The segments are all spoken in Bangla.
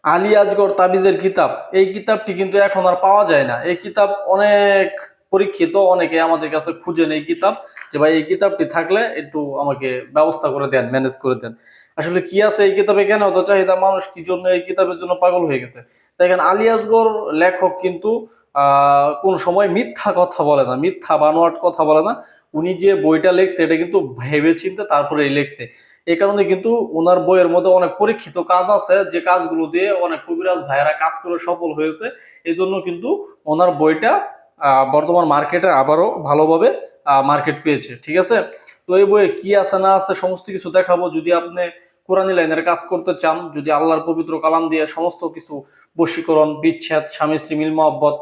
আলী আজগর তাবিজের কিতাব, এই কিতাবটি কিন্তু এখন আর পাওয়া যায় না। এই কিতাব অনেক পরীক্ষিত, অনেকে আমাদের কাছে খুঁজেন এই কিতাব, যে ভাই এই কিতাবটি থাকলে একটু আমাকে ব্যবস্থা করে দেন, ম্যানেজ করে দেন। আসলে কি আছে এই কিতাবে, কেন এত চাহিদা, মানুষ কি জন্য এই কিতাবের জন্য পাগল হয়ে গেছে। দেখেন আলী আজগর লেখক কিন্তু কোন সময় মিথ্যা কথা বলে না, মিথ্যা বানোয়াট কথা বলে না। উনি যে বইটা লেখছে এটা কিন্তু ভেবে চিন্তে তারপরে লেখছে। এই কারণে কিন্তু ওনার বইয়ের মধ্যে অনেক পরীক্ষিত কাজ আছে, যে কাজগুলো দিয়ে অনেক কবিরাজ ভাইয়েরা কাজ করে সফল হয়েছে। এই জন্য কিন্তু ওনার বইটা বর্তমান মার্কেটে আবারও ভালোভাবে মার্কেট পেয়েছে। ঠিক আছে, তো এই বইয়ে কি আছে না আছে সমস্ত কিছু দেখাবো। যদি আপনি কোরআনী লাইনের কাজ করতে চান, যদি আল্লাহর পবিত্র কালাম দিয়ে সমস্ত কিছু বশীকরণ, বিচ্ছেদ, স্বামী স্ত্রী মিল মহব্বত,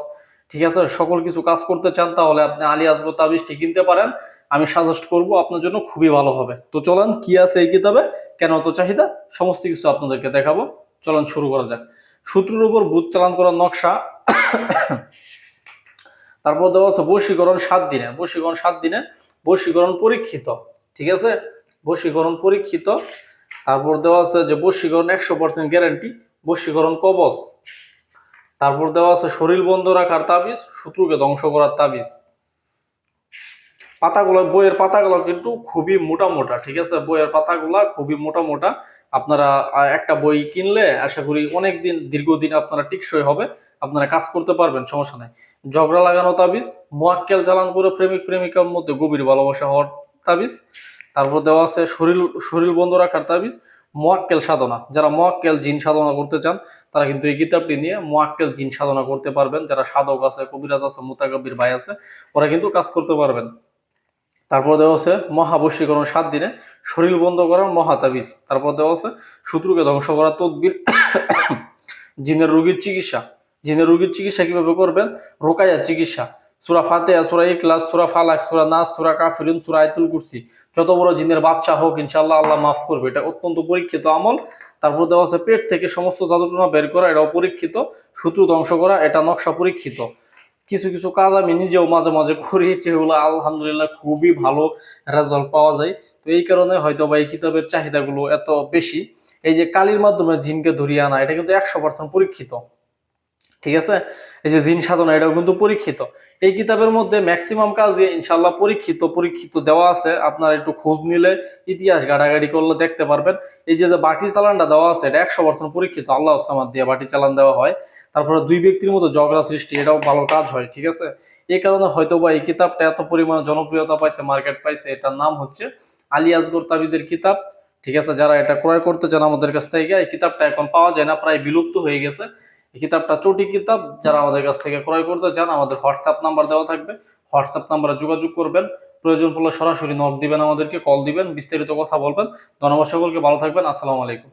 ঠিক আছে, সকল কিছু কাজ করতে চান, তাহলে আপনি আলী আজগর তাবিজটি কিনতে পারেন। আমি সাজেস্ট করব, আপনার জন্য খুবই ভালো হবে। তো চলেন, কি আছে এই কিতাবে, কেন এত চাহিদা, সমস্ত কিছু আপনাদেরকে দেখাবো। চলেন শুরু করা যাক। শত্রুর উপর ভূত চালান করার নকশা। তারপর দেওয়া আছে বশীকরণ 7 দিনে, বশীকরণ 7 দিনে, বশীকরণ পরীক্ষিত। ঠিক আছে, বশীকরণ পরীক্ষিত। তারপর দেওয়া আছে যে বশীকরণ 100% গ্যারান্টি, বশীকরণ কবচ। তারপর দেওয়া আছে শরীর বন্ধ রাখার তাবিজ, শত্রুকে ধ্বংস করার তাবিজ। পাতাগুলো, বইয়ের পাতাগুলো কিন্তু খুবই মোটা মোটা। ঠিক আছে, বইয়ের পাতাগুলা খুবই মোটা মোটা। আপনারা একটা বই কিনলে আশা করি অনেক দিন, দীর্ঘদিন আপনারা টিকসই হবে, আপনারা কাজ করতে পারবেন, সমস্যা নাই। ঝগড়া লাগানো তাবিজ, মোয়াক্কেল চালান করে প্রেমিক প্রেমিকার মধ্যে গভীর ভালোবাসা হওয়ার তাবিজ। তারপর দেওয়া আছে শরীর শরীর বন্ধ রাখার তাবিজ, মোয়াক্কেল সাধনা। যারা মোয়াক্কেল জিন সাধনা করতে চান তারা কিন্তু এই কিতাবটি নিয়ে মোয়াক্কেল জিন সাধনা করতে পারবেন। যারা সাধক আছে, কবিরাজ আছে, মুতাকাব্বির ভাই আছে, ওরা কিন্তু কাজ করতে পারবেন। তারপর দেওয়া আছে মহাবশীকরণ 7 দিনে, শরীর বন্ধ করার মহাতাবিজ। তারপর দেওয়া আছে শত্রুকে ধ্বংস করার তদবির, জিনের রোগীর চিকিৎসা। জিনের রোগীর চিকিৎসা কিভাবে করবেন, রোকাইয়া চিকিৎসা। সূরা ফাতিহা, সূরা ইখলাস, সূরা ফালাক, সূরা নাস, সূরা কাফিরুন, সূরা আয়াতুল কুরসি। যত বড় জিনের বাদশা হোক ইনশাআল্লাহ আল্লাহ মাফ করবে। এটা অত্যন্ত পরীক্ষিত আমল। তারপর দেওয়া আছে পেট থেকে সমস্ত জাদুটনা বের করা, এটাও পরীক্ষিত। শত্রু ধ্বংস করা, এটা নকশা পরীক্ষিত। কিছু কিছু কাজ আমি নিজেও মাঝে মাঝে করি, যেগুলো আলহামদুলিল্লাহ খুবই ভালো রেজাল্ট পাওয়া যায়। তো এই কারণে হয়তো বা এই কিতাবের চাহিদাগুলো এত বেশি। এই যে কালির মাধ্যমে জিনকে ধরিয়ে আনা, এটা কিন্তু 100% পরীক্ষিত। ঠিক আছে, এই যে জিন সাধনা, এটাও কিন্তু পরীক্ষিত। এই কিতাবের মধ্যে ম্যাক্সিমাম কাজে ইনশাল্লাহ পরীক্ষিত পরীক্ষিত দেওয়া আছে। আপনারা একটু খোঁজ নিলে, ইতিহাস ঘাটাঘাটি করলে দেখতে পারবেন। এই যে বাটি চালানটা দেওয়া আছে, এটা 100% পরীক্ষিত, আল্লাহ সামাদ দিয়ে বাটি চালান দেওয়া হয়। তারপরে দুই ব্যক্তির মতো ঝগড়া সৃষ্টি, এটাও ভালো কাজ হয়। ঠিক আছে, এই কারণে হয়তো বা এই কিতাবটা এত পরিমাণে জনপ্রিয়তা পাইছে, মার্কেট পাইছে। এটার নাম হচ্ছে আলী আজগর তাবিজের কিতাব। ঠিক আছে, যারা এটা ক্রয় করতে চান আমাদের কাছ থেকে, এই কিতাবটা এখন পাওয়া যায় না, প্রায় বিলুপ্ত হয়ে গেছে। এই কিতাবটা চটি কিতাব। যারা আমাদের কাছ থেকে ক্রয় করতে চান, আমাদের হোয়াটসঅ্যাপ নাম্বার দেওয়া থাকবে, হোয়াটসঅ্যাপ নাম্বারে যোগাযোগ করবেন। প্রয়োজন পড়লে সরাসরি নক দিবেন, আমাদেরকে কল দিবেন, বিস্তারিত কথা বলবেন। ধন্যবাদ সকলকে, ভালো থাকবেন, আসসালামু আলাইকুম।